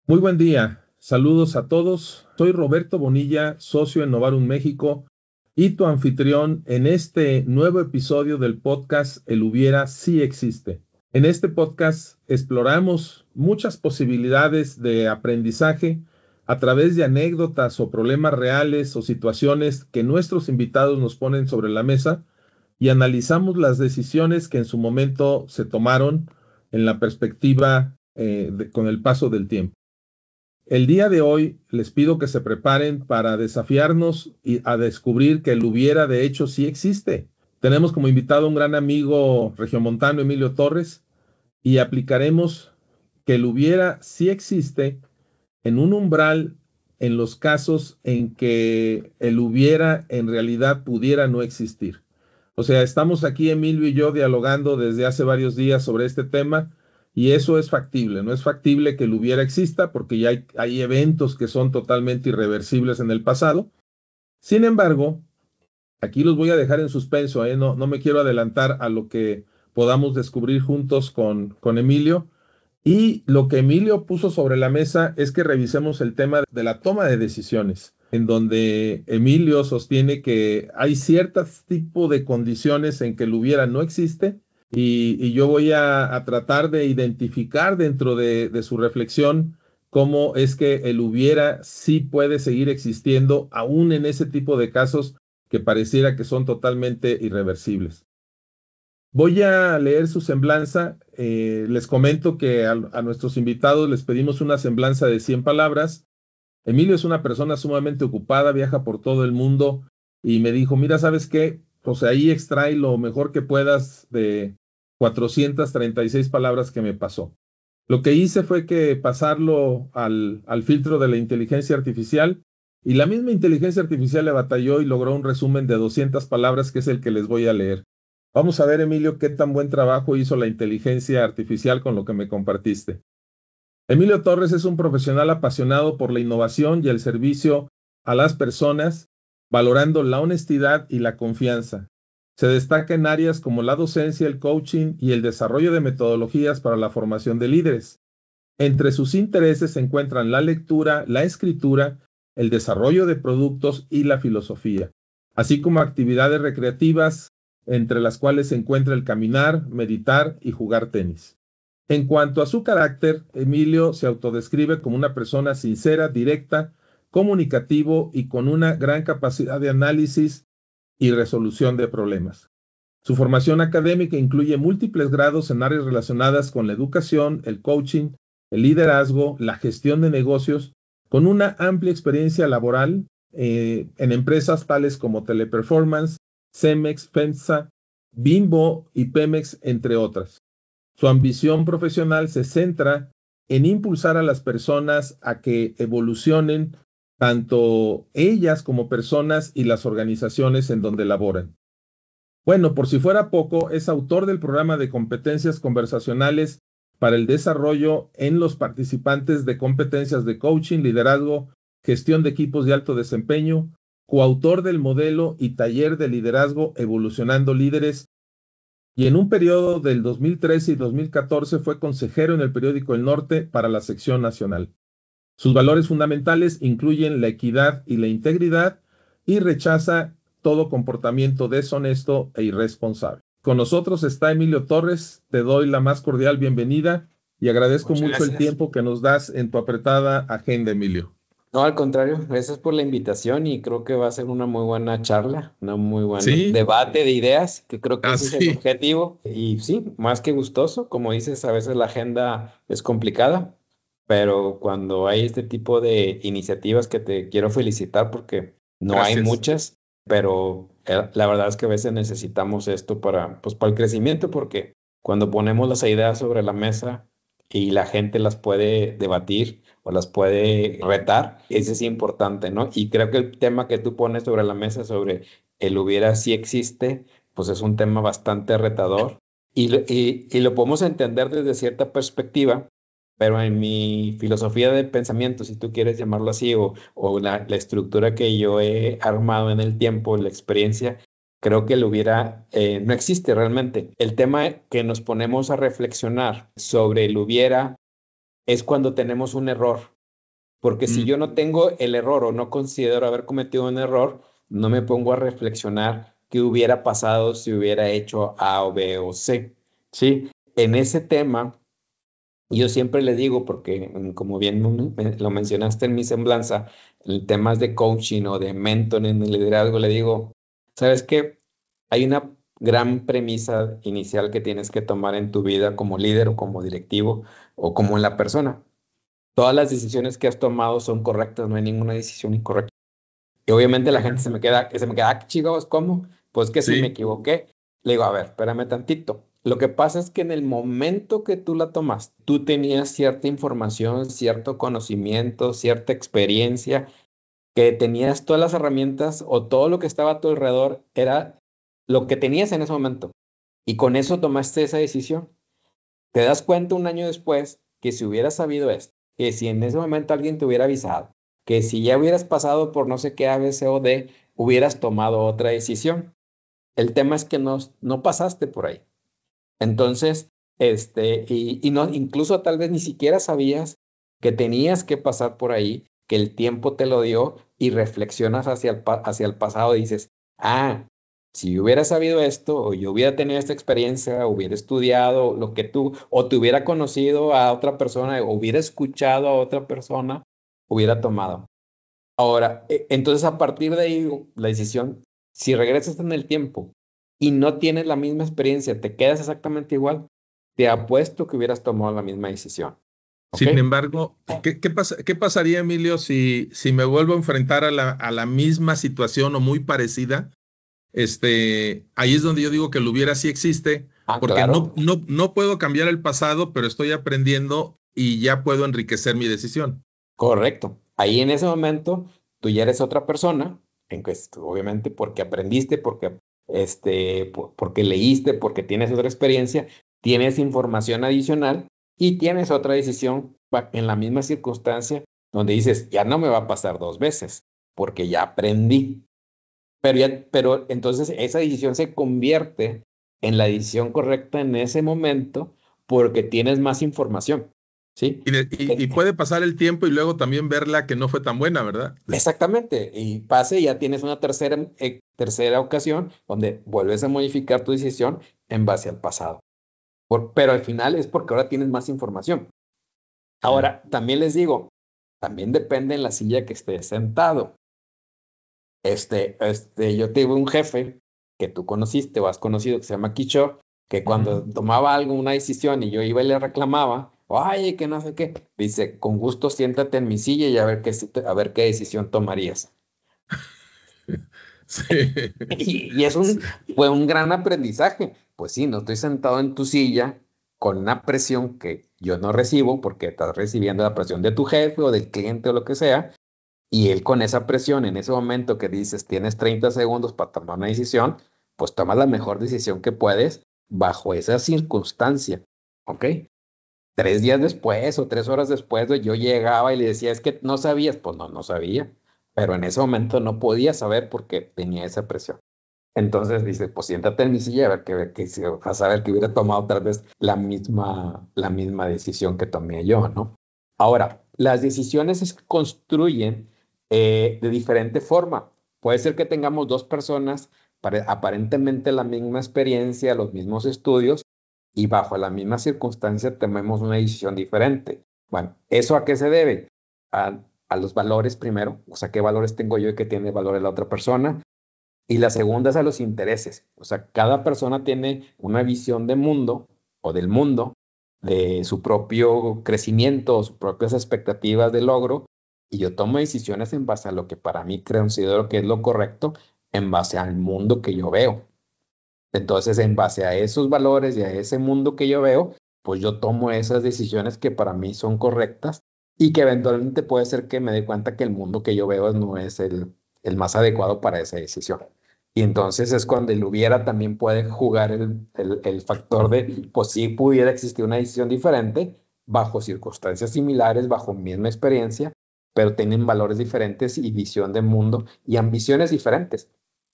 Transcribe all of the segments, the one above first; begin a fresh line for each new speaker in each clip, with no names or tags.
Muy buen día, saludos a todos. Soy Roberto Bonilla, socio en Novarum México y tu anfitrión en este nuevo episodio del podcast El Hubiera Sí Existe. En este podcast exploramos muchas posibilidades de aprendizaje a través de anécdotas o problemas reales o situaciones que nuestros invitados nos ponen sobre la mesa y analizamos las decisiones que en su momento se tomaron en la perspectiva con el paso del tiempo. El día de hoy les pido que se preparen para desafiarnos y a descubrir que el hubiera de hecho sí existe. Tenemos como invitado a un gran amigo regiomontano, Emilio Torres, y aplicaremos que el hubiera sí existe en un umbral en los casos en que el hubiera en realidad pudiera no existir. O sea, estamos aquí Emilio y yo dialogando desde hace varios días sobre este tema y eso es factible. No es factible que el hubiera exista porque ya hay eventos que son totalmente irreversibles en el pasado. Sin embargo, aquí los voy a dejar en suspenso, ¿eh? No me quiero adelantar a lo que podamos descubrir juntos con Emilio. Y lo que Emilio puso sobre la mesa es que revisemos el tema de la toma de decisiones, en donde Emilio sostiene que hay ciertos tipos de condiciones en que el hubiera no existe y yo voy a tratar de identificar dentro de su reflexión cómo es que el hubiera sí puede seguir existiendo aún en ese tipo de casos que pareciera que son totalmente irreversibles. Voy a leer su semblanza. Les comento que a nuestros invitados les pedimos una semblanza de 100 palabras. Emilio es una persona sumamente ocupada, viaja por todo el mundo y me dijo, mira, ¿sabes qué? Pues ahí extrae lo mejor que puedas de 436 palabras que me pasó. Lo que hice fue que pasarlo al filtro de la inteligencia artificial y la misma inteligencia artificial le batalló y logró un resumen de 200 palabras que es el que les voy a leer. Vamos a ver, Emilio, qué tan buen trabajo hizo la inteligencia artificial con lo que me compartiste. Emilio Torres es un profesional apasionado por la innovación y el servicio a las personas, valorando la honestidad y la confianza. Se destaca en áreas como la docencia, el coaching y el desarrollo de metodologías para la formación de líderes. Entre sus intereses se encuentran la lectura, la escritura, el desarrollo de productos y la filosofía, así como actividades recreativas, entre las cuales se encuentra el caminar, meditar y jugar tenis. En cuanto a su carácter, Emilio se autodescribe como una persona sincera, directa, comunicativo y con una gran capacidad de análisis y resolución de problemas. Su formación académica incluye múltiples grados en áreas relacionadas con la educación, el coaching, el liderazgo, la gestión de negocios, con una amplia experiencia laboral en empresas tales como Teleperformance, Cemex, FEMSA, Bimbo y Pemex, entre otras. Su ambición profesional se centra en impulsar a las personas a que evolucionen, tanto ellas como personas y las organizaciones en donde laboran. Bueno, por si fuera poco, es autor del programa de competencias conversacionales para el desarrollo en los participantes de competencias de coaching, liderazgo, gestión de equipos de alto desempeño, coautor del modelo y taller de liderazgo Evolucionando Líderes, y en un periodo del 2013 y 2014 fue consejero en el periódico El Norte para la sección nacional. Sus valores fundamentales incluyen la equidad y la integridad y rechaza todo comportamiento deshonesto e irresponsable. Con nosotros está Emilio Torres. Te doy la más cordial bienvenida y agradezco mucho el tiempo que nos das en tu apretada agenda, Emilio.
No, al contrario, gracias por la invitación y creo que va a ser una muy buena charla, una muy buena
Sí,
debate de ideas, que creo que ese es el
así.
objetivo. Y sí, más que gustoso, como dices, a veces la agenda es complicada, pero cuando hay este tipo de iniciativas que te quiero felicitar porque no hay
Gracias.
muchas, pero la verdad es que a veces necesitamos esto pues, para el crecimiento, porque cuando ponemos las ideas sobre la mesa y la gente las puede debatir o las puede retar, ese es importante, ¿no? Y creo que el tema que tú pones sobre la mesa sobre el hubiera si existe, pues es un tema bastante retador y lo podemos entender desde cierta perspectiva, pero en mi filosofía de pensamiento, si tú quieres llamarlo así, o la estructura que yo he armado en el tiempo, la experiencia, creo que no existe realmente. El tema que nos ponemos a reflexionar sobre el hubiera es cuando tenemos un error Porque si
Mm.
yo no tengo el error o no considero haber cometido un error, no me pongo a reflexionar qué hubiera pasado si hubiera hecho A o B o C. ¿Sí? En ese tema, yo siempre le digo, porque como bien lo mencionaste en mi semblanza, en temas de coaching o de mentoring, en liderazgo, le digo, ¿sabes qué? Hay una gran premisa inicial que tienes que tomar en tu vida como líder o como directivo o como en la persona. Todas las decisiones que has tomado son correctas, no hay ninguna decisión incorrecta. Y obviamente la gente se me queda, "Ah, chicos, ¿cómo? Pues que si me
Sí,
equivoqué". Le digo, a ver, espérame tantito. Lo que pasa es que en el momento que tú la tomas, tú tenías cierta información, cierto conocimiento, cierta experiencia, que tenías todas las herramientas o todo lo que estaba a tu alrededor era lo que tenías en ese momento. Y con eso tomaste esa decisión. Te das cuenta un año después que si hubieras sabido esto, que si en ese momento alguien te hubiera avisado, que si ya hubieras pasado por no sé qué A, B, C o D, hubieras tomado otra decisión. El tema es que no pasaste por ahí. Entonces, y no, incluso tal vez ni siquiera sabías que tenías que pasar por ahí, que el tiempo te lo dio y reflexionas hacia el pasado y dices, ah, si yo hubiera sabido esto, o yo hubiera tenido esta experiencia, hubiera estudiado lo que tú, o te hubiera conocido a otra persona, o hubiera escuchado a otra persona, hubiera tomado. Ahora, entonces a partir de ahí, la decisión, si regresas en el tiempo y no tienes la misma experiencia, te quedas exactamente igual, te apuesto que hubieras tomado la misma decisión. ¿Ok?
sin embargo, ¿qué pasaría, Emilio, si me vuelvo a enfrentar a la misma situación o muy parecida? Ahí es donde yo digo que el hubiera sí existe,
Ah,
porque
claro,
no puedo cambiar el pasado, pero estoy aprendiendo y ya puedo enriquecer mi decisión.
correcto. Ahí en ese momento tú ya eres otra persona, obviamente porque aprendiste, porque leíste, porque tienes otra experiencia, tienes información adicional y tienes otra decisión en la misma circunstancia donde dices, ya no me va a pasar dos veces, porque ya aprendí. Pero entonces esa decisión se convierte en la decisión correcta en ese momento porque tienes más información, ¿sí?
Y puede pasar el tiempo y luego también verla que no fue tan buena, ¿verdad?
Exactamente, y pase, ya tienes una tercera ocasión donde vuelves a modificar tu decisión en base al pasado. Pero al final es porque ahora tienes más información.
Mm.
Ahora, también les digo, también depende en la silla que estés sentado. Yo tuve un jefe que tú conociste o has conocido que se llama Quicho, que cuando
Ujú.
tomaba algo, una decisión y yo iba y le reclamaba, oye, que no sé qué, dice, con gusto siéntate en mi silla y a ver qué decisión tomarías.
Sí.
Fue un gran aprendizaje. Pues sí, no estoy sentado en tu silla con una presión que yo no recibo porque estás recibiendo la presión de tu jefe o del cliente o lo que sea. Y él con esa presión, en ese momento que dices, tienes 30 segundos para tomar una decisión, pues toma la mejor decisión que puedes bajo esa circunstancia. ¿Ok? 3 días después o 3 horas después, yo llegaba y le decía, es que no sabías. Pues no, no sabía. Pero en ese momento no podía saber porque tenía esa presión. Entonces dice, pues siéntate en mi silla a ver si vas a ver que hubiera tomado tal vez la misma decisión que tomé yo, ¿no? Ahora, las decisiones se construyen de diferente forma. Puede ser que tengamos dos personas aparentemente la misma experiencia, los mismos estudios y bajo la misma circunstancia tomemos una decisión diferente. Bueno, ¿eso a qué se debe? A los valores primero, o sea, qué valores tengo yo y qué tiene valores la otra persona. Y la segunda es a los intereses. O sea, cada persona tiene una visión de mundo o del mundo, de su propio crecimiento o sus propias expectativas de logro. Y yo tomo decisiones en base a lo que para mí considero que es lo correcto, en base al mundo que yo veo. Entonces, en base a esos valores y a ese mundo que yo veo, pues yo tomo esas decisiones que para mí son correctas y que eventualmente puede ser que me dé cuenta que el mundo que yo veo no es el más adecuado para esa decisión. Y entonces es cuando el hubiera también puede jugar el factor de, pues sí pudiera existir una decisión diferente bajo circunstancias similares, bajo misma experiencia, pero tienen valores diferentes y visión de mundo y ambiciones diferentes.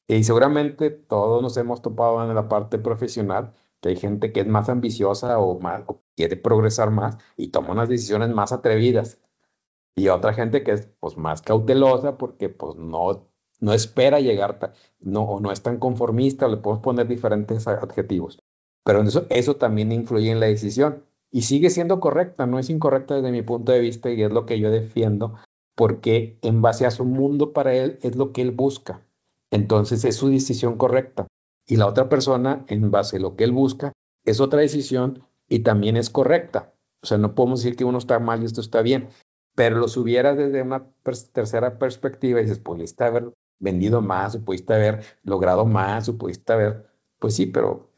Y seguramente todos nos hemos topado en la parte profesional que hay gente que es más ambiciosa o quiere progresar más y toma unas decisiones más atrevidas. Y otra gente que es pues más cautelosa porque pues no espera llegar, o no es tan conformista, le podemos poner diferentes adjetivos. Pero eso también influye en la decisión. Y sigue siendo correcta, no es incorrecta desde mi punto de vista y es lo que yo defiendo, porque en base a su mundo para él es lo que él busca. Entonces es su decisión correcta. Y la otra persona, en base a lo que él busca, es otra decisión y también es correcta. O sea, no podemos decir que uno está mal y esto está bien, pero los hubieras desde una tercera perspectiva y dices, pudiste haber vendido más, o pudiste haber logrado más, o pudiste haber, pues sí, pero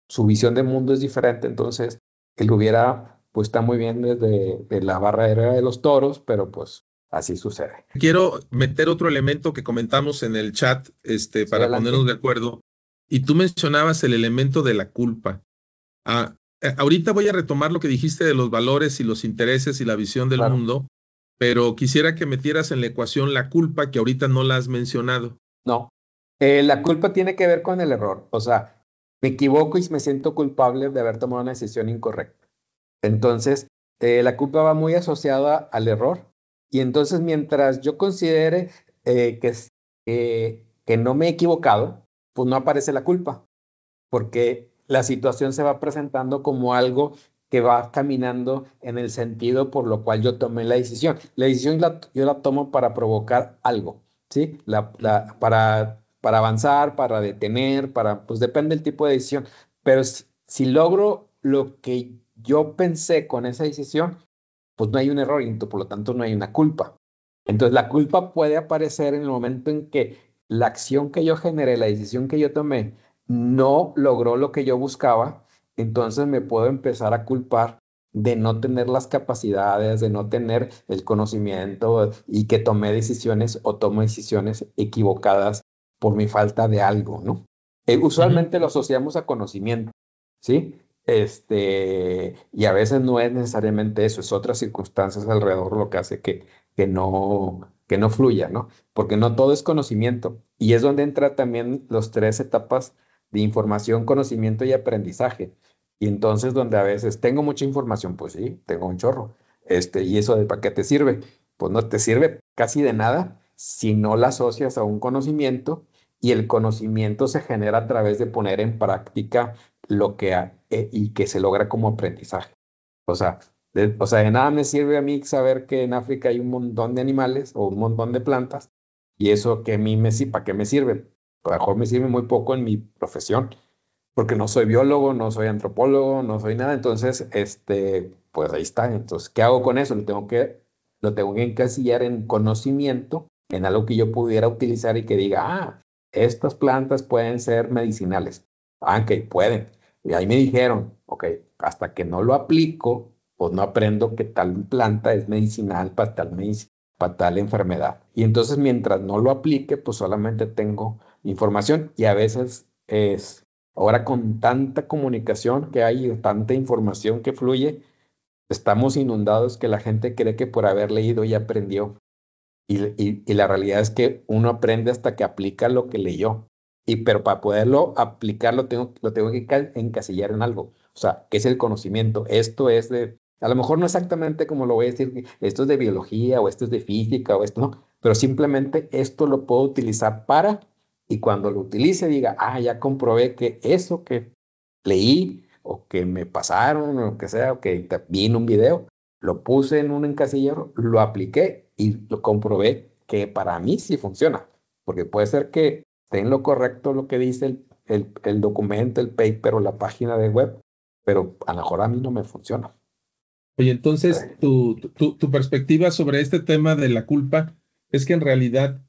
su visión de mundo es diferente, entonces él hubiera, pues está muy bien desde de la barrera de los toros, pero pues así sucede.
Quiero meter otro elemento que comentamos en el chat,
Sí,
para
adelante.
ponernos de acuerdo. Y tú mencionabas el elemento de la culpa. Ahorita voy a retomar lo que dijiste de los valores y los intereses y la visión del
Claro.
mundo, pero quisiera que metieras en la ecuación la culpa, que ahorita no la has mencionado.
No, la culpa tiene que ver con el error, o sea, me equivoco y me siento culpable de haber tomado una decisión incorrecta. Entonces, la culpa va muy asociada al error. Y entonces, mientras yo considere que no me he equivocado, pues no aparece la culpa, porque la situación se va presentando como algo que va caminando en el sentido por lo cual yo tomé la decisión. La decisión yo la tomo para provocar algo, ¿sí? Para avanzar, para detener, pues depende del tipo de decisión. Pero si logro lo que yo pensé con esa decisión, pues no hay un error y por lo tanto no hay una culpa. Entonces la culpa puede aparecer en el momento en que la acción que yo generé, la decisión que yo tomé, no logró lo que yo buscaba, entonces me puedo empezar a culpar de no tener las capacidades, de no tener el conocimiento y que tomé decisiones o tomo decisiones equivocadas por mi falta de algo, ¿no? Usualmente lo asociamos a conocimiento, ¿sí? Y a veces no es necesariamente eso, es otras circunstancias alrededor lo que hace que no fluya, ¿no? Porque no todo es conocimiento. Y es donde entra también las tres etapas de información, conocimiento y aprendizaje. Y entonces donde a veces tengo mucha información, pues sí, tengo un chorro. ¿Y eso de para qué te sirve? Pues no te sirve casi de nada si no la asocias a un conocimiento y el conocimiento se genera a través de poner en práctica y que se logra como aprendizaje. O sea, de nada me sirve a mí saber que en África hay un montón de animales o un montón de plantas y eso que a mí ¿para qué me sirve? A lo mejor me sirve muy poco en mi profesión, porque no soy biólogo, no soy antropólogo, no soy nada, entonces, pues ahí está. Entonces, ¿qué hago con eso? Lo tengo que encasillar en conocimiento, en algo que yo pudiera utilizar y que diga, estas plantas pueden ser medicinales. Ok, pueden. Y ahí me dijeron, ok, hasta que no lo aplico, pues no aprendo que tal planta es medicinal para tal enfermedad. Y entonces, mientras no lo aplique, pues solamente tengo información y a veces ahora con tanta comunicación que hay, tanta información que fluye, estamos inundados que la gente cree que por haber leído ya aprendió. Y la realidad es que uno aprende hasta que aplica lo que leyó. Pero para poderlo aplicar lo tengo que encasillar en algo. O sea, ¿qué es el conocimiento? Esto es a lo mejor no exactamente como lo voy a decir, esto es de biología o esto es de física o esto no, pero simplemente esto lo puedo utilizar y cuando lo utilice diga, ya comprobé que eso que leí o que me pasaron o lo que sea, o que vi en un video, lo puse en un encasillero, lo apliqué y lo comprobé que para mí sí funciona. Porque puede ser que esté en lo correcto lo que dice el documento, el paper o la página de web, pero a lo mejor a mí no me funciona.
Oye, entonces tu perspectiva sobre este tema de la culpa es que en realidad,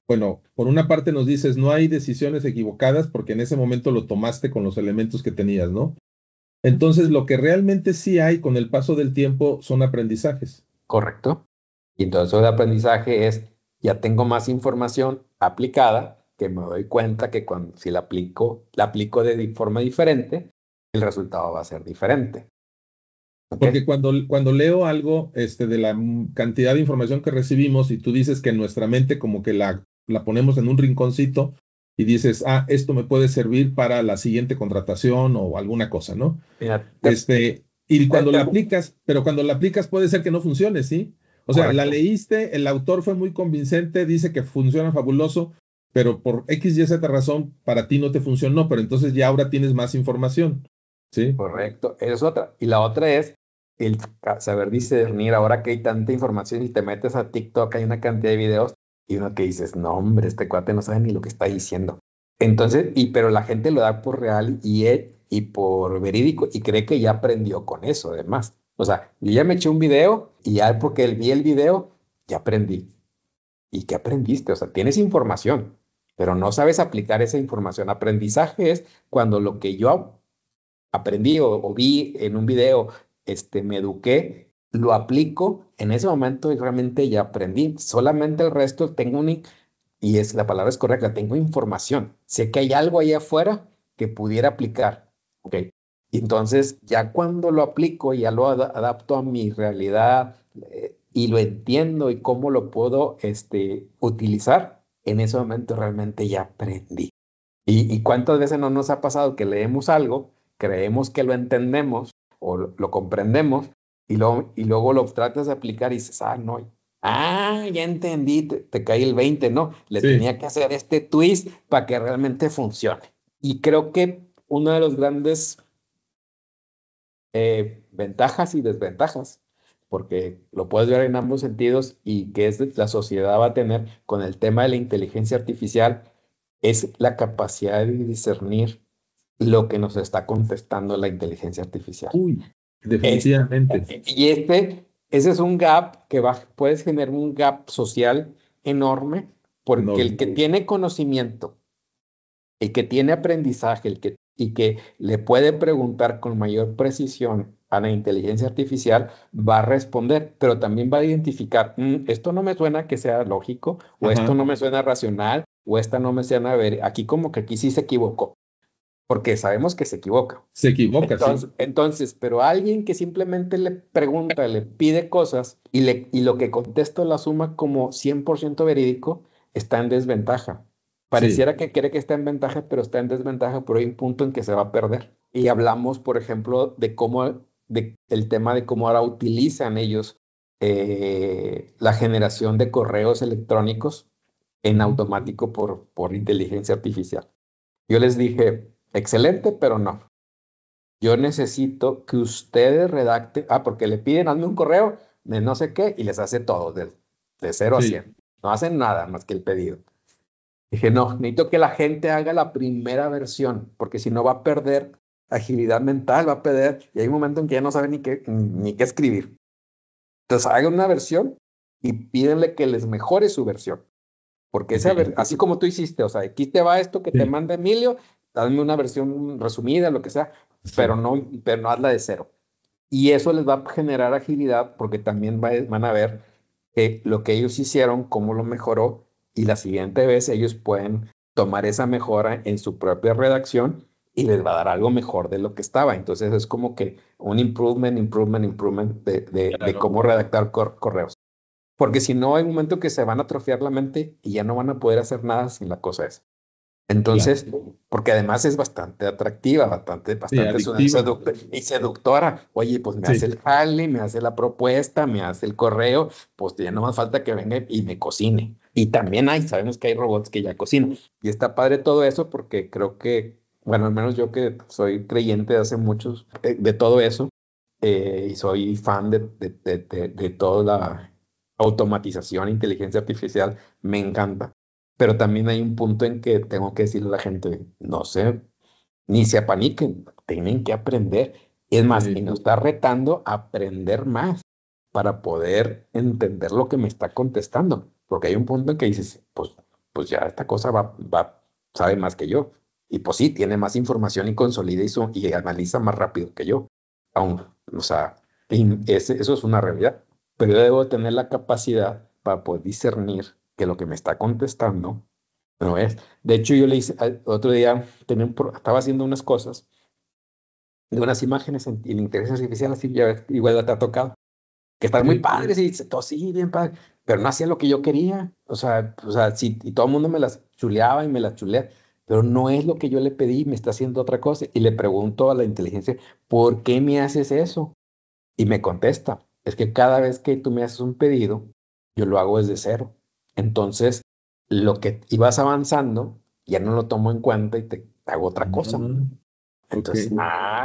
bueno, por una parte nos dices, no hay decisiones equivocadas porque en ese momento lo tomaste con los elementos que tenías, ¿no? Entonces, lo que realmente sí hay con el paso del tiempo son aprendizajes.
Correcto. Y entonces el aprendizaje ya tengo más información aplicada, que me doy cuenta que si la aplico de forma diferente, el resultado va a ser diferente.
Porque
¿Ok?
cuando leo algo de la cantidad de información que recibimos y tú dices que nuestra mente como que la ponemos en un rinconcito y dices, esto me puede servir para la siguiente contratación o alguna cosa, ¿no?
Mira,
Y cuando
te-
la aplicas, pero cuando la aplicas puede ser que no funcione, ¿sí? O sea, la
Correcto.
leíste, el autor fue muy convincente, dice que funciona fabuloso, pero por X, Y, Z razón, para ti no te funcionó, pero entonces ya ahora tienes más información, ¿sí?
Correcto, esa es otra. Y la otra es el saber discernir. Ahora que hay tanta información y te metes a TikTok, hay una cantidad de videos y uno que dices, no, hombre, este cuate no sabe ni lo que está diciendo. Entonces, pero la gente lo da por real y por verídico y cree que ya aprendió con eso, además. O sea, yo ya me eché un video y ya porque vi el video, ya aprendí. ¿Y qué aprendiste? O sea, tienes información, pero no sabes aplicar esa información. Aprendizaje es cuando lo que yo aprendí o vi en un video, me eduqué, lo aplico, en ese momento y realmente ya aprendí. Solamente el resto tengo y es la palabra es correcta, tengo información. Sé que hay algo ahí afuera que pudiera aplicar. ¿Ok? Y entonces, ya cuando lo aplico, ya lo adapto a mi realidad y lo entiendo y cómo lo puedo utilizar, en ese momento realmente ya aprendí. Y cuántas veces no nos ha pasado que leemos algo, creemos que lo entendemos o lo comprendemos y luego lo tratas de aplicar y dices, ah, no, ya entendí, te cae el 20, ¿no? Le
Sí.
tenía que hacer este twist para que realmente funcione. Y creo que una de los grandes ventajas y desventajas, porque lo puedes ver en ambos sentidos y que es la sociedad va a tener con el tema de la inteligencia artificial, es la capacidad de discernir lo que nos está contestando la inteligencia artificial.
Uy,
Es,
definitivamente.
y ese es un gap que puedes generar un gap social enorme, porque el
Enorme.
que tiene conocimiento, el que tiene aprendizaje, y que le puede preguntar con mayor precisión a la inteligencia artificial, va a responder, pero también va a identificar, esto no me suena que sea lógico, o esto
Ajá.
no me suena racional, o esta no me suena, a ver, aquí como que aquí sí se equivocó, porque sabemos que se equivoca.
Se equivoca, sí.
Entonces, pero alguien que simplemente le pregunta, le pide cosas y lo que contesta lo asuma como 100% verídico, está en desventaja.
Sí.
Pareciera que cree que está en ventaja, pero está en desventaja, pero hay un punto en que se va a perder. Y hablamos, por ejemplo, el tema de cómo ahora utilizan ellos la generación de correos electrónicos en
Ujú.
automático por inteligencia artificial. Yo les dije, excelente, pero no. Yo necesito que ustedes redacten, porque le piden, hazme un correo de no sé qué y les hace todo, de 0 a
Sí.
100. No hacen nada más que el pedido. Dije, no, necesito que la gente haga la primera versión, porque si no va a perder agilidad mental, va a perder, y hay un momento en que ya no sabe ni qué escribir. Entonces, hagan una versión y pídenle que les mejore su versión. Porque
Ok.
así como tú hiciste, o sea, aquí te va esto que te
Sí.
manda Emilio, dame una versión resumida, lo que sea,
Sí.
pero no hazla de cero. Y eso les va a generar agilidad porque también van a ver que lo que ellos hicieron, cómo lo mejoró, y la siguiente vez ellos pueden tomar esa mejora en su propia redacción y les va a dar algo mejor de lo que estaba. Entonces es como que un improvement de
Claro.
cómo redactar correos. Porque si no, hay un momento que se van a atrofiar la mente y ya no van a poder hacer nada sin la cosa esa.
Claro.
Entonces, porque además es bastante atractiva,
Sí,
bastante
adictiva.
y seductora. Oye, pues me hace
Sí.
el jale, me hace la propuesta, me hace el correo, pues ya no más falta que venga y me cocine. Y también sabemos que hay robots que ya cocinan. Y está padre todo eso porque creo que, bueno, al menos yo que soy creyente de hace muchos, de todo eso, y soy fan de toda la automatización, inteligencia artificial, me encanta. Pero también hay un punto en que tengo que decirle a la gente, no sé, ni se apaniquen, tienen que aprender. Es más, y
Sí.
nos está retando a aprender más para poder entender lo que me está contestando. Porque hay un punto en que dices, pues ya esta cosa sabe más que yo. Y pues sí, tiene más información y consolida y analiza más rápido que yo. Aún, o sea, eso es una realidad. Pero yo debo tener la capacidad para poder discernir que lo que me está contestando no es. De hecho, yo le hice otro día, estaba haciendo unas cosas de unas imágenes en inteligencia artificial, así ya igual te ha tocado, que están muy
Sí.
padres y todo sí, bien padre, pero no hacía lo que yo quería. O sea, sí, y todo el mundo me las chuleaba y me las chulea, pero no es lo que yo le pedí, me está haciendo otra cosa. Y le pregunto a la inteligencia, ¿por qué me haces eso? Y me contesta. es que cada vez que tú me haces un pedido, yo lo hago desde cero. Entonces, lo que ibas avanzando, ya no lo tomo en cuenta y te hago otra cosa.
Ok.
Entonces,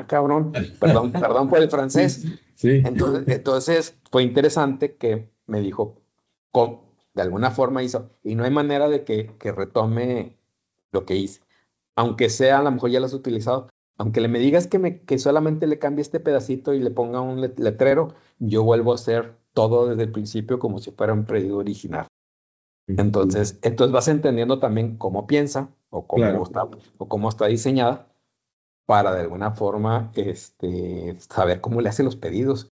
cabrón, perdón por el
Sí,
francés.
sí.
Entonces fue interesante que me dijo, de alguna forma hizo, y no hay manera de que retome lo que hice. Aunque sea, a lo mejor ya lo has utilizado, aunque me digas que solamente le cambie este pedacito y le ponga un letrero, yo vuelvo a hacer todo desde el principio como si fuera un pedido original. Entonces vas entendiendo también cómo piensa
Claro.
o cómo está diseñada para de alguna forma saber cómo le hace los pedidos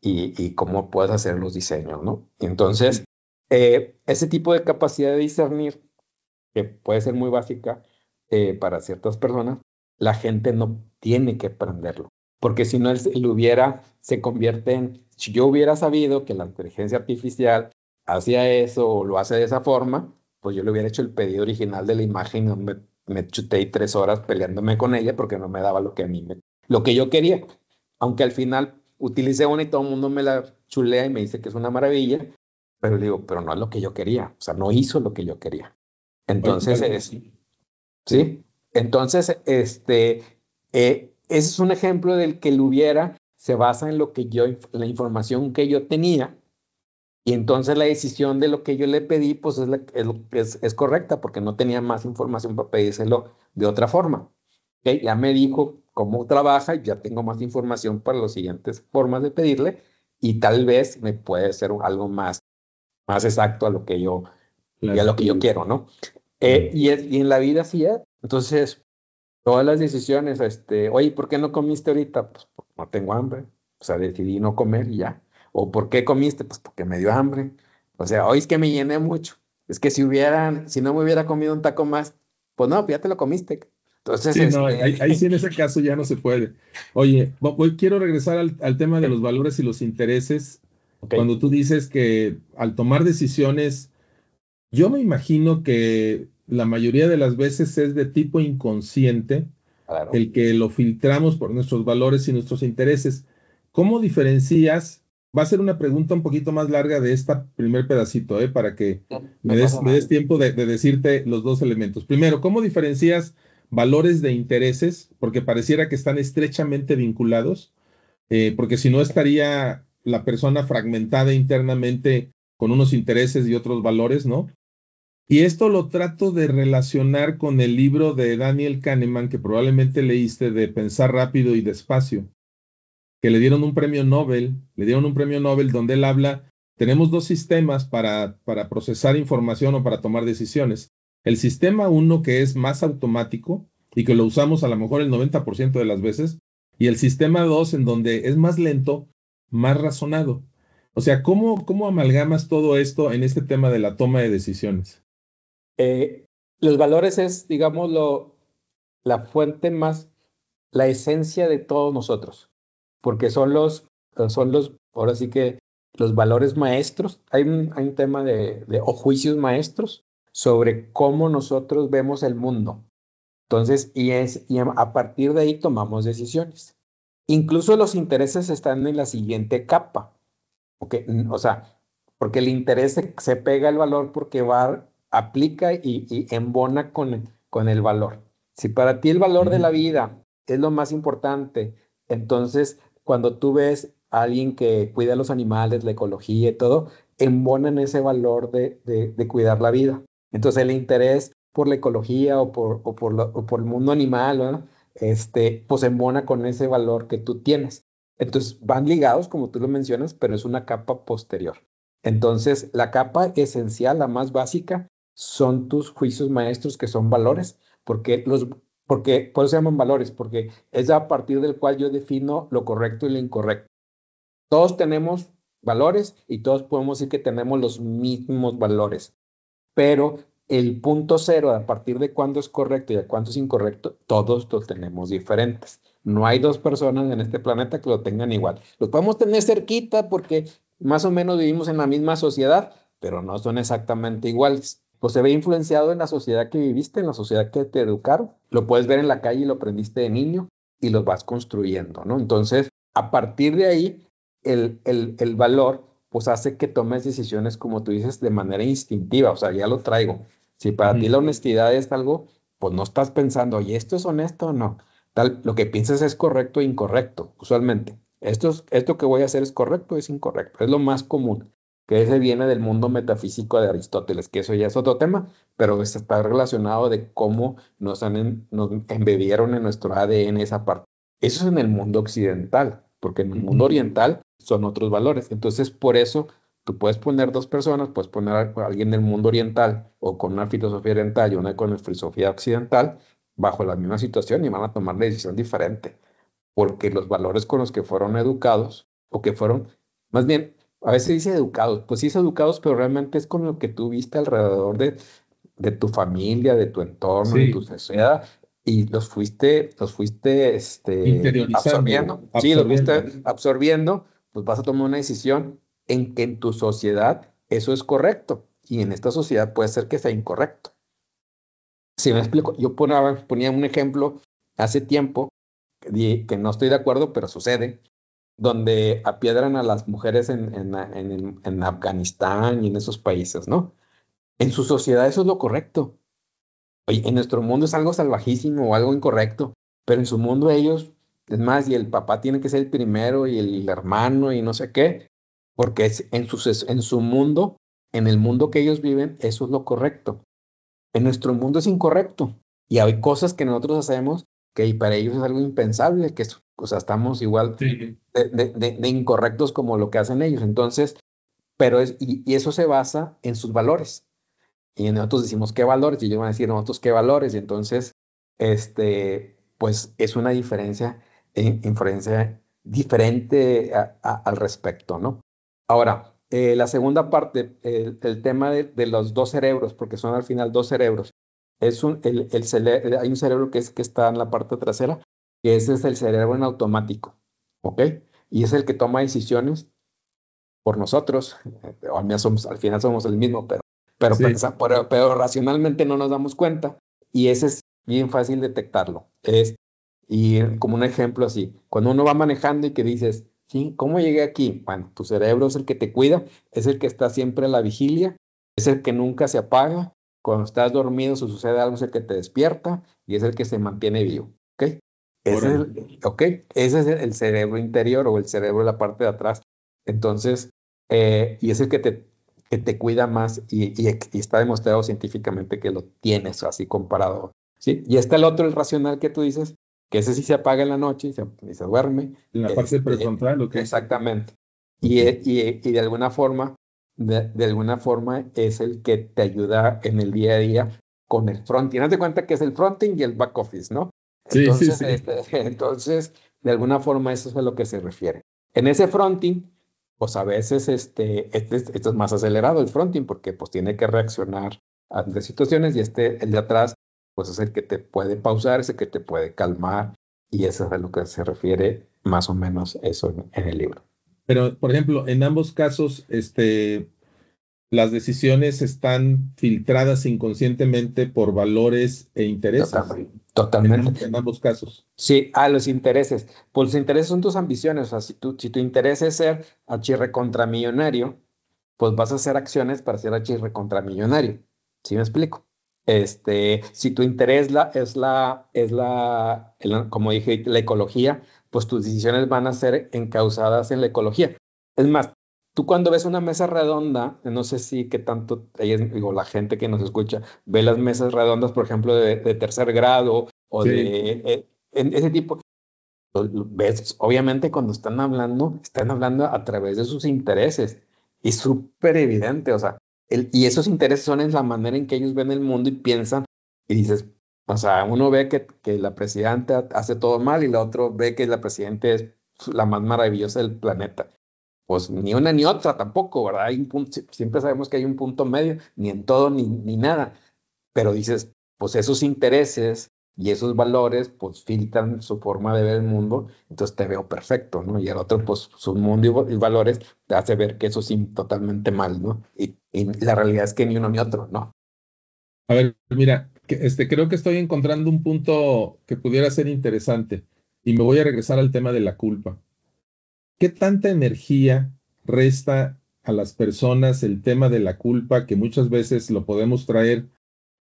y cómo puedes hacer los diseños, ¿no? Entonces, ese tipo de capacidad de discernir, que puede ser muy básica para ciertas personas, la gente no tiene que aprenderlo. Porque si no, él hubiera, se convierte en, si yo hubiera sabido que la inteligencia artificial hacía eso o lo hace de esa forma, pues yo le hubiera hecho el pedido original de la imagen, no me chuté ahí 3 horas peleándome con ella porque no me daba lo que lo que yo quería. Aunque al final utilicé una y todo el mundo me la chulea y me dice que es una maravilla, pero digo, pero no es lo que yo quería, o sea, no hizo lo que yo quería.
Oye,
Entonces,
sí.
¿sí? Entonces, ese es un ejemplo del que el hubiera se basa en lo que yo, la información que yo tenía, y entonces la decisión de lo que yo le pedí, pues es correcta, porque no tenía más información para pedírselo de otra forma. ¿Ok? Ya me dijo cómo trabaja, ya tengo más información para las siguientes formas de pedirle, y tal vez me puede ser algo más exacto a lo que y a
Claro.
lo que yo quiero, ¿no?
Claro.
Y en la vida sí es. Entonces, todas las decisiones, oye, ¿por qué no comiste ahorita? Pues porque no tengo hambre. O sea, decidí no comer y ya. ¿O por qué comiste? Pues porque me dio hambre. O sea, hoy es que me llené mucho. Es que si no me hubiera comido un taco más, pues no, pues ya te lo comiste. Entonces,
Sí, no, ahí sí en ese caso ya no se puede. Oye, quiero regresar al tema de los valores y los intereses.
ok,
Cuando tú dices que al tomar decisiones, yo me imagino que la mayoría de las veces es de tipo inconsciente,
claro.
el que lo filtramos por nuestros valores y nuestros intereses. ¿Cómo diferencias? Va a ser una pregunta un poquito más larga de este primer pedacito, para que
No pasa
me des
nada.
tiempo de decirte los dos elementos. Primero, ¿cómo diferencias valores de intereses? Porque pareciera que están estrechamente vinculados, porque si no estaría la persona fragmentada internamente con unos intereses y otros valores, ¿no? Y esto lo trato de relacionar con el libro de Daniel Kahneman que probablemente leíste, de Pensar rápido y despacio, que le dieron un premio Nobel donde él habla, tenemos dos sistemas para procesar información o para tomar decisiones. El sistema uno, que es más automático y que lo usamos a lo mejor el 90% de las veces, y el sistema dos, en donde es más lento, más razonado. O sea, ¿cómo amalgamas todo esto en este tema de la toma de decisiones?
Eh, los valores es, digamos, la fuente más, la esencia de todos nosotros, porque ahora sí que los valores maestros, hay un tema o juicios maestros sobre cómo nosotros vemos el mundo. Entonces, a partir de ahí tomamos decisiones. Incluso los intereses están en la siguiente capa. ¿Ok? O sea, porque el interés se pega al valor porque aplica y embona con el valor. Si para ti el valor de la vida es lo más importante, entonces cuando tú ves a alguien que cuida a los animales, la ecología y todo, embonan ese valor de cuidar la vida. Entonces el interés por la ecología o por el mundo animal, ¿no? Pues embona con ese valor que tú tienes. Entonces van ligados, como tú lo mencionas, pero es una capa posterior. Entonces, la capa esencial, la más básica, son tus juicios maestros, que son valores, porque por eso se llaman valores, porque es a partir del cual yo defino lo correcto y lo incorrecto. Todos tenemos valores y todos podemos decir que tenemos los mismos valores, pero el punto cero, a partir de cuándo es correcto y a cuándo es incorrecto, todos lo tenemos diferentes. No hay dos personas en este planeta que lo tengan igual. Los podemos tener cerquita porque más o menos vivimos en la misma sociedad, pero no son exactamente iguales. Pues se ve influenciado en la sociedad que viviste, en la sociedad que te educaron. Lo puedes ver en la calle y lo aprendiste de niño y los vas construyendo, ¿no? Entonces, a partir de ahí, el valor pues hace que tomes decisiones, como tú dices, de manera instintiva, o sea, ya lo traigo. Si para ti la honestidad es algo, pues no estás pensando, oye, ¿esto es honesto o no? Lo que piensas es correcto e incorrecto, usualmente. Esto que voy a hacer es correcto o es incorrecto. Es lo más común, que ese viene del mundo metafísico de Aristóteles, que eso ya es otro tema, pero está relacionado de cómo nos embebieron en nuestro ADN esa parte. Eso es en el mundo occidental, porque en el mundo oriental son otros valores. Entonces, por eso tú puedes poner dos personas, puedes poner a alguien del mundo oriental o con una filosofía oriental y una con una filosofía occidental bajo la misma situación y van a tomar la decisión diferente, porque los valores con los que fueron educados o que fueron, más bien, a veces dice educados, pues sí es educados, pero realmente es con lo que tú viste alrededor de tu familia, de tu entorno, de tu
Sí,
sociedad, y los fuiste
interiorizando,
absorbiendo. Sí, los
absorbiendo.
fuiste absorbiendo, pues vas a tomar una decisión en que en tu sociedad eso es correcto, y en esta sociedad puede ser que sea incorrecto. Si me explico, yo ponía un ejemplo hace tiempo que no estoy de acuerdo, pero sucede, donde apiedran a las mujeres en Afganistán y en esos países, ¿no? En su sociedad eso es lo correcto. Oye, en nuestro mundo es algo salvajísimo o algo incorrecto, pero en su mundo ellos, es más, y el papá tiene que ser el primero y el hermano y no sé qué, porque en su mundo, en el mundo que ellos viven, eso es lo correcto. En nuestro mundo es incorrecto y hay cosas que nosotros hacemos que para ellos es algo impensable, o sea, estamos igual
Sí.
de incorrectos como lo que hacen ellos. Entonces, y eso se basa en sus valores. Y nosotros decimos qué valores, y ellos van a decir nosotros qué valores, y entonces, pues es una inferencia diferente al respecto, ¿no? Ahora, la segunda parte, el tema de los dos cerebros, porque son al final dos cerebros, hay un cerebro que está en la parte trasera, que ese es el cerebro en automático, ¿ok? Y es el que toma decisiones por nosotros, o al final somos el mismo,
Sí.
pero racionalmente no nos damos cuenta y ese es bien fácil detectarlo. Y como un ejemplo así, cuando uno va manejando y que dices, sí, ¿cómo llegué aquí? Bueno, tu cerebro es el que te cuida, es el que está siempre a la vigilia, es el que nunca se apaga. Cuando estás dormido, si sucede algo, es el que te despierta y es el que se mantiene vivo. ¿Ok?
Órale.
¿Ok? Ese es el cerebro interior o el cerebro de la parte de atrás. Entonces, y es el que te cuida más y está demostrado científicamente que lo tienes así comparado. ¿Sí? Y está el otro, el racional que tú dices, que ese sí se apaga en la noche y se duerme.
En la parte prefrontal, ¿ok?
Exactamente.
Ok.
Y de alguna forma es el que te ayuda en el día a día con el fronting. Haz de cuenta que es el fronting y el back office, ¿no?
Sí, sí,
Entonces,
sí.
entonces, de alguna forma eso es a lo que se refiere. En ese fronting, pues a veces esto es más acelerado el fronting porque pues tiene que reaccionar ante situaciones y el de atrás, pues es el que te puede pausar, es el que te puede calmar y eso es a lo que se refiere más o menos eso en el libro.
Pero, por ejemplo, en ambos casos, las decisiones están filtradas inconscientemente por valores e intereses.
Totalmente. Totalmente.
En ambos casos.
Sí, los intereses. Pues los intereses son tus ambiciones. O sea, si tu interés es ser archirrecontramillonario, pues vas a hacer acciones para ser archirrecontramillonario. ¿Sí me explico? Si tu interés como dije, la ecología, pues tus decisiones van a ser encausadas en la ecología. Es más, tú cuando ves una mesa redonda, no sé si qué tanto, digo, la gente que nos escucha, ve las mesas redondas, por ejemplo, de tercer grado o
Sí.
en ese tipo. ¿Ves? Obviamente cuando están hablando a través de sus intereses. Y súper evidente, o sea, y esos intereses son en la manera en que ellos ven el mundo y piensan y dices, o sea, uno ve que la presidenta hace todo mal y el otro ve que la presidenta es la más maravillosa del planeta. Pues ni una ni otra tampoco, ¿verdad? Hay un punto, siempre sabemos que hay un punto medio, ni en todo ni nada, pero dices, pues esos intereses y esos valores, pues filtran su forma de ver el mundo, entonces te veo perfecto, ¿no? Y el otro, pues su mundo y valores te hace ver que eso es totalmente mal, ¿no? Y la realidad es que ni uno ni otro, ¿no?
A ver, mira, creo que estoy encontrando un punto que pudiera ser interesante y me voy a regresar al tema de la culpa. ¿qué tanta energía resta a las personas el tema de la culpa, que muchas veces lo podemos traer,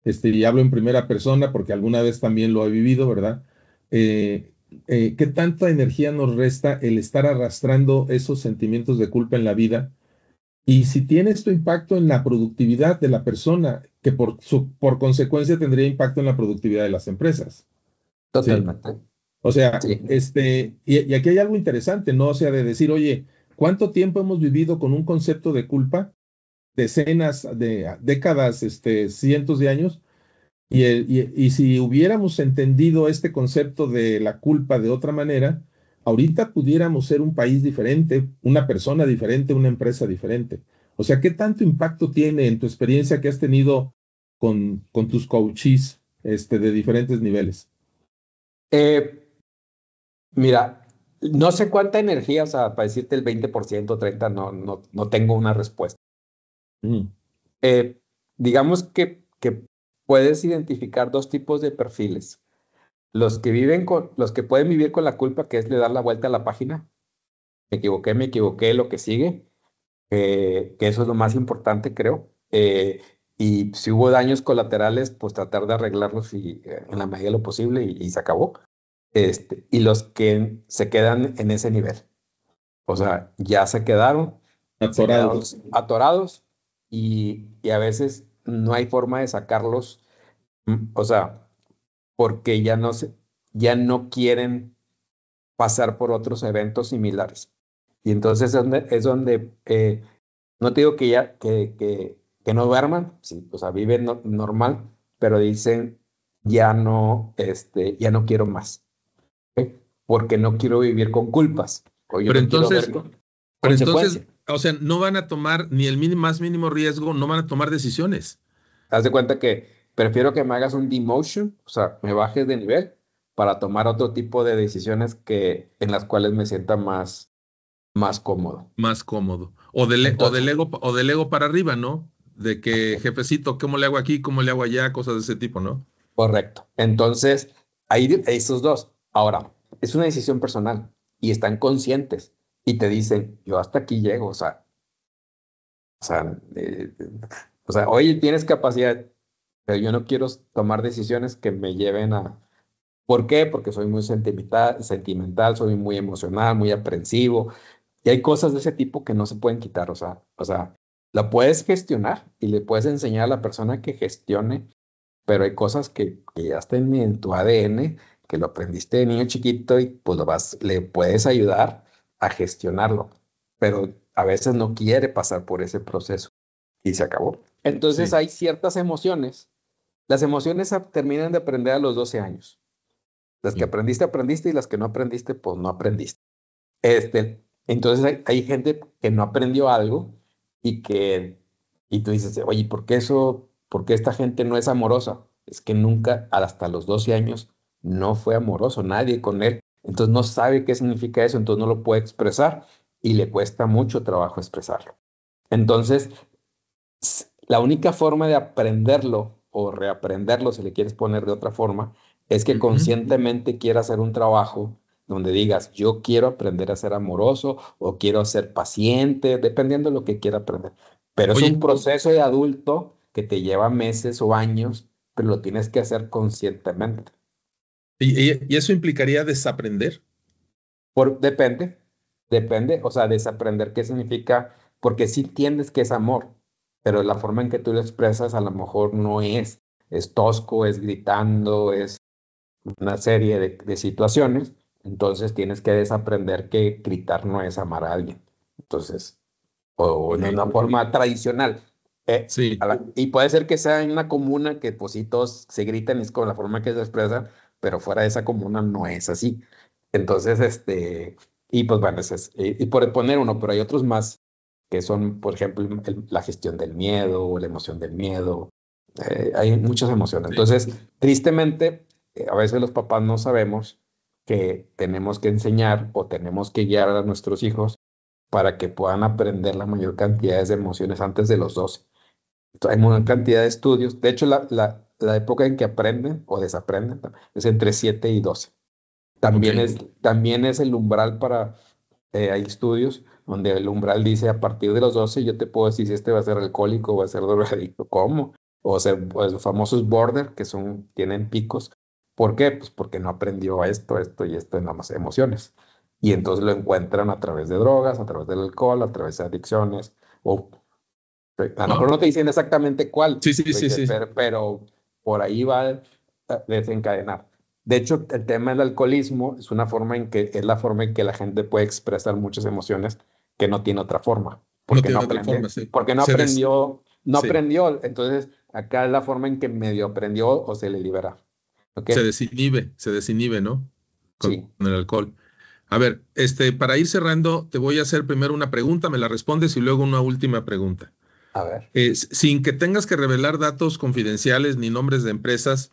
y hablo en primera persona porque alguna vez también lo he vivido, ¿verdad? ¿Qué tanta energía nos resta el estar arrastrando esos sentimientos de culpa en la vida? Y si tiene esto impacto en la productividad de la persona, que por consecuencia tendría impacto en la productividad de las empresas, ¿sí?
Totalmente.
O sea,
Sí.
y aquí hay algo interesante, ¿no? O sea, de decir, oye, ¿cuánto tiempo hemos vivido con un concepto de culpa? Decenas de décadas, cientos de años. Y si hubiéramos entendido este concepto de la culpa de otra manera, ahorita pudiéramos ser un país diferente, una persona diferente, una empresa diferente. O sea, ¿qué tanto impacto tiene en tu experiencia que has tenido con tus coaches, de diferentes niveles?
Eh, Mira, no sé cuánta energía, o sea, para decirte el 20%, 30%, no tengo una respuesta.
Mm.
Eh, digamos que puedes identificar dos tipos de perfiles. Los que pueden vivir con la culpa, que es de dar la vuelta a la página. Me equivoqué, lo que sigue, que eso es lo más importante, creo. Y si hubo daños colaterales, pues tratar de arreglarlos en la medida de lo posible y se acabó. Y los que se quedan en ese nivel. O sea, ya se quedaron
Atorados.
atorados y a veces no hay forma de sacarlos, o sea, porque ya no quieren pasar por otros eventos similares. Y entonces es donde no te digo que no duerman, sí, o sea, viven normal, pero dicen, ya no quiero más, ¿ok? Porque no quiero vivir con culpas, o yo
Pero
no quiero ver
entonces, pero entonces,
consecuencias.
o sea, no van a tomar ni el más mínimo riesgo, no van a tomar decisiones.
Haz de cuenta que prefiero que me hagas un demotion, o sea, me bajes de nivel para tomar otro tipo de decisiones en las cuales me sienta más cómodo.
Más cómodo. O
Entonces,
del ego para arriba, ¿no? De que, jefecito, ¿cómo le hago aquí? ¿Cómo le hago allá? Cosas de ese tipo, ¿no?
correcto. Entonces, hay esos dos. Ahora, es una decisión personal y están conscientes y te dicen, yo hasta aquí llego, o sea, oye, tienes capacidad, pero yo no quiero tomar decisiones que me lleven a... ¿Por qué? Porque soy muy sentimental, soy muy emocional, muy aprensivo. Y hay cosas de ese tipo que no se pueden quitar. O sea, la puedes gestionar y le puedes enseñar a la persona que gestione, pero hay cosas que ya están en tu ADN, que lo aprendiste de niño chiquito y pues le puedes ayudar a gestionarlo. Pero a veces no quiere pasar por ese proceso y se acabó. Entonces
Sí.
hay ciertas emociones. Las emociones terminan de aprender a los 12 años. Las que
Sí.
aprendiste, aprendiste y las que no aprendiste, pues no aprendiste. Entonces hay gente que no aprendió algo y tú dices, oye, ¿por qué esta gente no es amorosa? Es que nunca, hasta los 12 años, no fue amoroso, nadie con él. Entonces no sabe qué significa eso, entonces no lo puede expresar y le cuesta mucho trabajo expresarlo. Entonces, la única forma de aprenderlo o reaprenderlo, si le quieres poner de otra forma, es que
Ujú.
conscientemente quieras hacer un trabajo donde digas, yo quiero aprender a ser amoroso o quiero ser paciente, dependiendo de lo que quiera aprender. Pero es un
Oye,
proceso de adulto que te lleva meses o años, pero lo tienes que hacer conscientemente.
y eso implicaría desaprender.
Depende, o sea, desaprender qué significa, porque sí entiendes que es amor, pero la forma en que tú lo expresas a lo mejor no es tosco, es gritando, es una serie de situaciones, entonces tienes que desaprender que gritar no es amar a alguien. Entonces, o
Ok.
de una forma tradicional.
Sí.
Y puede ser que sea en una comuna que pues sí todos se gritan y es con la forma que se expresan, pero fuera de esa comuna no es así. Entonces, y pues bueno, y por poner uno, pero hay otros más que son, por ejemplo, la gestión del miedo o la emoción del miedo. Hay muchas emociones.
Sí.
Entonces, tristemente, a veces los papás no sabemos que tenemos que enseñar o tenemos que guiar a nuestros hijos para que puedan aprender la mayor cantidad de emociones antes de los 12. Entonces, hay una cantidad de estudios. De hecho, la época en que aprenden o desaprenden es entre 7 y 12.
Ok.
También es el umbral para hay estudios donde el umbral dice a partir de los 12 yo te puedo decir si este va a ser alcohólico o va a ser drogadicto, ¿cómo? O sea, pues, los famosos border que tienen picos. ¿Por qué? Pues porque no aprendió esto y esto en las emociones. Y entonces lo encuentran a través de drogas, a través del alcohol, a través de adicciones. O a lo mejor no te dicen exactamente cuál,
Sí, sí, sí, sí.
pero por ahí va a desencadenar. De hecho, el tema del alcoholismo es la forma en que la gente puede expresar muchas emociones que no tiene otra forma,
No
porque no
tiene otra
aprende,
forma, sí.
porque no
Sí,
aprendió. Entonces, acá es la forma en que medio aprendió o se le libera. ¿Ok?
se desinhibe, ¿no?
Sí.
Con el alcohol. A ver, para ir cerrando, te voy a hacer primero una pregunta, me la respondes y luego una última pregunta.
A ver.
Sin que tengas que revelar datos confidenciales ni nombres de empresas,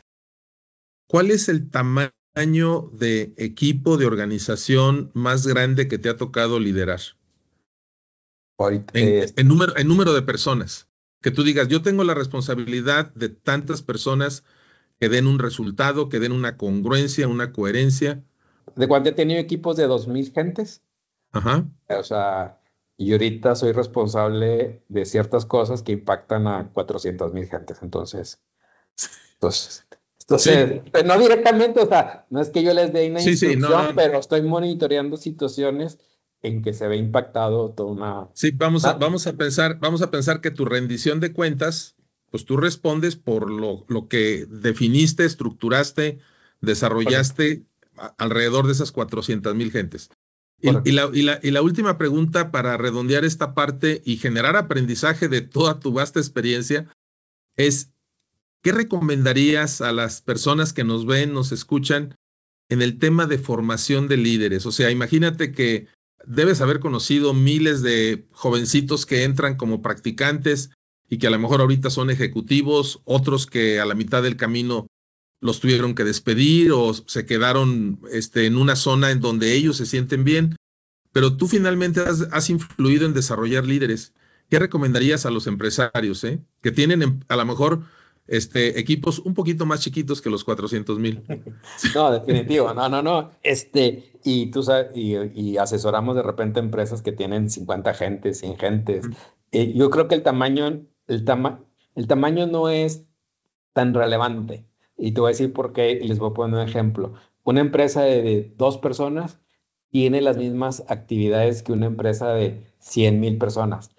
¿cuál es el tamaño de equipo de organización más grande que te ha tocado liderar?
Ahorita,
En número de personas. Que tú digas, yo tengo la responsabilidad de tantas personas que den un resultado, que den una congruencia, una coherencia.
¿de cuánto he tenido equipos de 2,000 gentes?
Ajá.
O sea, y ahorita soy responsable de ciertas cosas que impactan a 400,000 gentes.
Sí,
Pues no directamente, o sea, no es que yo les dé una
sí, sí, no,
instrucción,
no.
pero estoy monitoreando situaciones en que se ve impactado toda
Sí,
una-
vamos a pensar que tu rendición de cuentas, pues tú respondes por lo que definiste, estructuraste,
Correcto,
desarrollaste alrededor de esas 400,000 gentes. Y
correcto.
la última pregunta para redondear esta parte y generar aprendizaje de toda tu vasta experiencia es, ¿qué recomendarías a las personas que nos ven, nos escuchan en el tema de formación de líderes? O sea, imagínate que debes haber conocido miles de jovencitos que entran como practicantes y que a lo mejor ahorita son ejecutivos, otros que a la mitad del camino los tuvieron que despedir o se quedaron en una zona en donde ellos se sienten bien, pero tú finalmente has influido en desarrollar líderes. ¿Qué recomendarías a los empresarios, que tienen a lo mejor equipos un poquito más chiquitos que los 400,000?
No, definitivo, no, no, no. Y tú sabes, y asesoramos de repente empresas que tienen 50 gentes, 100 gentes. Yo creo que el tamaño no es tan relevante. Y te voy a decir por qué, y les voy a poner un ejemplo. Una empresa de 2 personas tiene las mismas actividades que una empresa de 100,000 personas.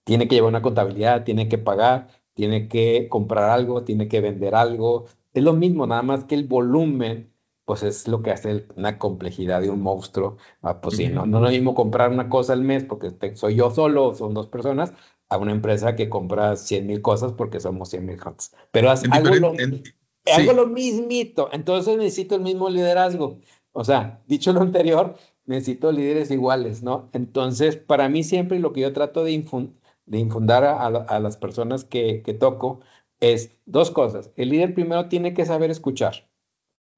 Tiene que llevar una contabilidad, tiene que pagar, tiene que comprar algo, tiene que vender algo. Es lo mismo, nada más que el volumen, pues es lo que hace una complejidad de un monstruo. Pues sí, no,
Ujú.
no es lo mismo comprar una cosa al mes porque soy yo solo, son 2 personas, a una empresa que compra 100,000 cosas porque somos 100,000 cosas. Pero
En diferente,
hago
sí,
lo mismito, entonces necesito el mismo liderazgo. O sea, dicho lo anterior, necesito líderes iguales, ¿no? Entonces, para mí siempre lo que yo trato de infundar a las personas que toco es 2 cosas. El líder primero tiene que saber escuchar.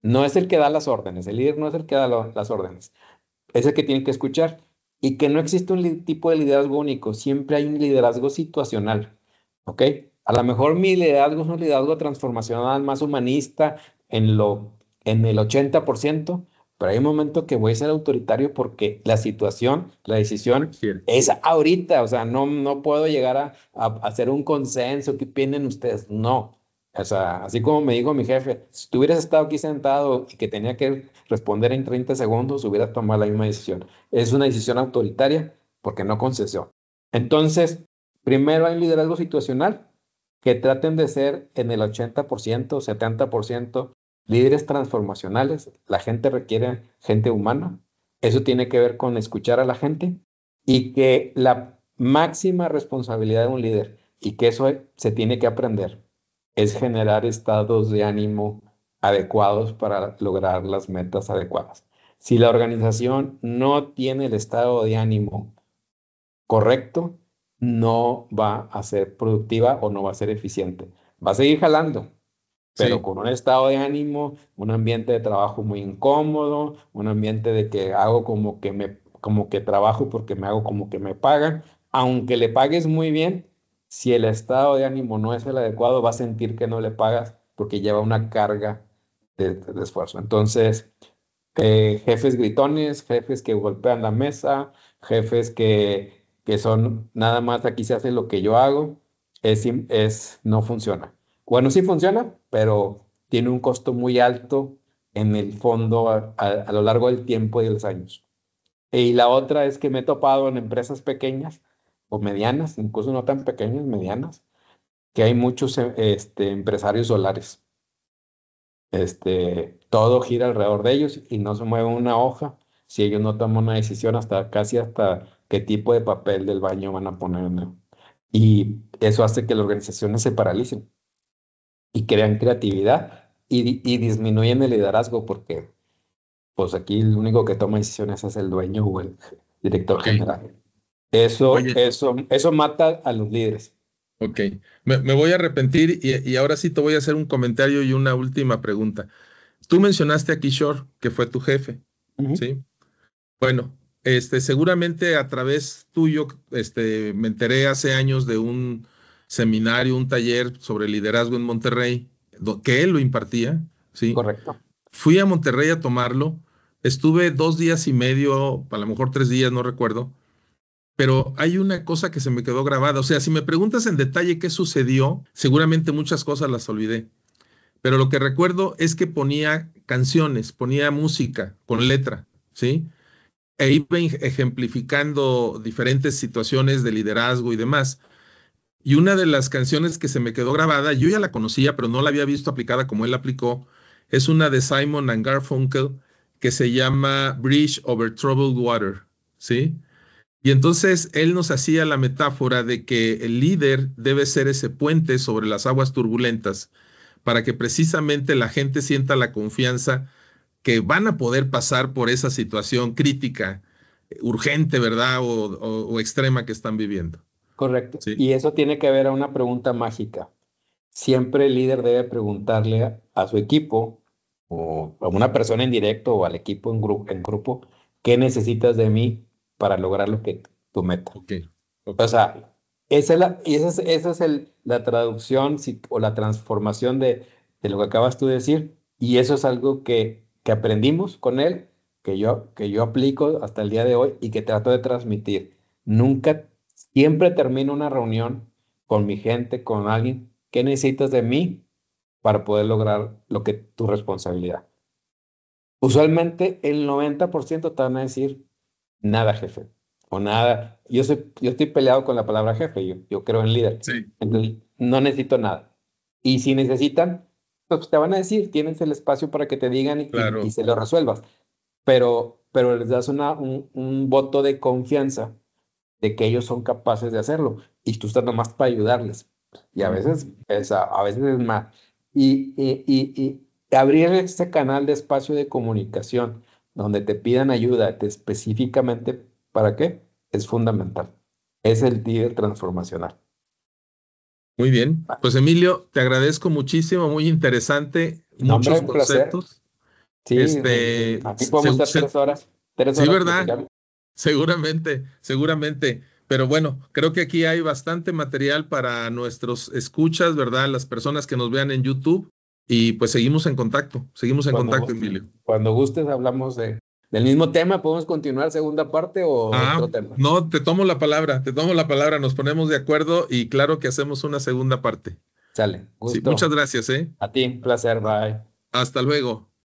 No es el que da las órdenes. El líder no es el que da las órdenes. Es el que tiene que escuchar. Y que no existe un tipo de liderazgo único. Siempre hay un liderazgo situacional. ¿Ok? A lo mejor mi liderazgo es un liderazgo transformacional más humanista en el 80%, pero hay un momento que voy a ser autoritario porque la situación, la
lo
decisión
requiere.
es ahorita. O sea, no puedo llegar a hacer un consenso. ¿Qué opinan ustedes? No. O sea, así como me dijo mi jefe, si tú hubieras estado aquí sentado y que tenía que responder en 30 segundos, hubieras tomado la misma decisión. Es una decisión autoritaria porque no concedió. Entonces, primero hay un liderazgo situacional que traten de ser en el 80%, 70% líderes transformacionales. La gente requiere gente humana. Eso tiene que ver con escuchar a la gente y que la máxima responsabilidad de un líder y que eso se tiene que aprender es generar estados de ánimo adecuados para lograr las metas adecuadas. Si la organización no tiene el estado de ánimo correcto, no va a ser productiva o no va a ser eficiente. Va a seguir jalando, pero
Sí,
con un estado de ánimo, un ambiente de trabajo muy incómodo, un ambiente de que hago como que trabajo porque me hago como que me pagan, aunque le pagues muy bien, si el estado de ánimo no es el adecuado, va a sentir que no le pagas porque lleva una carga de esfuerzo. Entonces, Jefes gritones, jefes que golpean la mesa, jefes que son nada más aquí se hace lo que yo hago, no funciona. Bueno, sí funciona, pero tiene un costo muy alto en el fondo a lo largo del tiempo y de los años. Y la otra es que me he topado en empresas pequeñas o medianas, incluso no tan pequeñas, medianas, que hay muchos empresarios solares. Todo gira alrededor de ellos y no se mueve una hoja si ellos no toman una decisión hasta qué tipo de papel del baño van a poner en él. Y eso hace que las organizaciones se paralicen y crean creatividad y disminuyen el liderazgo porque pues aquí el único que toma decisiones es el dueño o el director general.
Oye,
Eso mata a los líderes.
ok, me voy a arrepentir y ahora sí te voy a hacer un comentario y una última pregunta. Tú mencionaste a Kishore, que fue tu jefe, ¿sí? Bueno, seguramente a través tuyo, me enteré hace años de un seminario, un taller sobre liderazgo en Monterrey, que él lo impartía, ¿sí?
Correcto.
Fui a Monterrey a tomarlo, estuve 2 días y medio, a lo mejor 3 días, no recuerdo, pero hay una cosa que se me quedó grabada. O sea, si me preguntas en detalle qué sucedió, seguramente muchas cosas las olvidé. Pero lo que recuerdo es que ponía canciones, ponía música con letra, ¿sí? E iba ejemplificando diferentes situaciones de liderazgo y demás. Y una de las canciones que se me quedó grabada, yo ya la conocía, pero no la había visto aplicada como él la aplicó, es una de Simon and Garfunkel que se llama Bridge Over Troubled Water, ¿sí? Y entonces él nos hacía la metáfora de que el líder debe ser ese puente sobre las aguas turbulentas para que precisamente la gente sienta la confianza que van a poder pasar por esa situación crítica, urgente, ¿verdad? O extrema que están viviendo.
Correcto.
Sí,
Y eso tiene que ver a una pregunta mágica. Siempre el líder debe preguntarle a su equipo o a una persona en directo o al equipo en grupo, ¿qué necesitas de mí para lograr lo que tu meta?
ok, ok.
O sea, esa es la traducción o la transformación de lo que acabas tú de decir. Y eso es algo que aprendimos con él, que yo aplico hasta el día de hoy y que trato de transmitir. Siempre termino una reunión con mi gente, con alguien. ¿Qué necesitas de mí para poder lograr tu responsabilidad? Usualmente el 90% te van a decir nada, jefe, o nada. Yo estoy peleado con la palabra jefe, yo creo en líder.
Sí,
Entonces, no necesito nada. Y si necesitan, pues te van a decir, tienes el espacio para que te digan y
claro.
se lo resuelvas. Pero les das un voto de confianza de que ellos son capaces de hacerlo y tú estás nomás para ayudarles. Y a veces es más. Y abrir este canal de espacio de comunicación donde te pidan ayuda específicamente, ¿para qué? Es fundamental. Es el líder transformacional.
Muy bien. Pues Emilio, te agradezco muchísimo, muy interesante,
No, hombre,
muchos
un placer.
conceptos.
Sí, aquí podemos estar 3 horas,
Sí, ¿verdad?
platicando.
Seguramente, seguramente. Pero bueno, creo que aquí hay bastante material para nuestros escuchas, ¿verdad? Las personas que nos vean en YouTube. Y pues seguimos en contacto, Emilio.
Cuando gustes hablamos del mismo tema, podemos continuar segunda parte o otro tema.
No, te tomo la palabra, nos ponemos de acuerdo y claro que hacemos una segunda parte.
Sale,
Sí, muchas
gusto.
gracias, ¿eh?
A ti, placer, bye.
Hasta luego.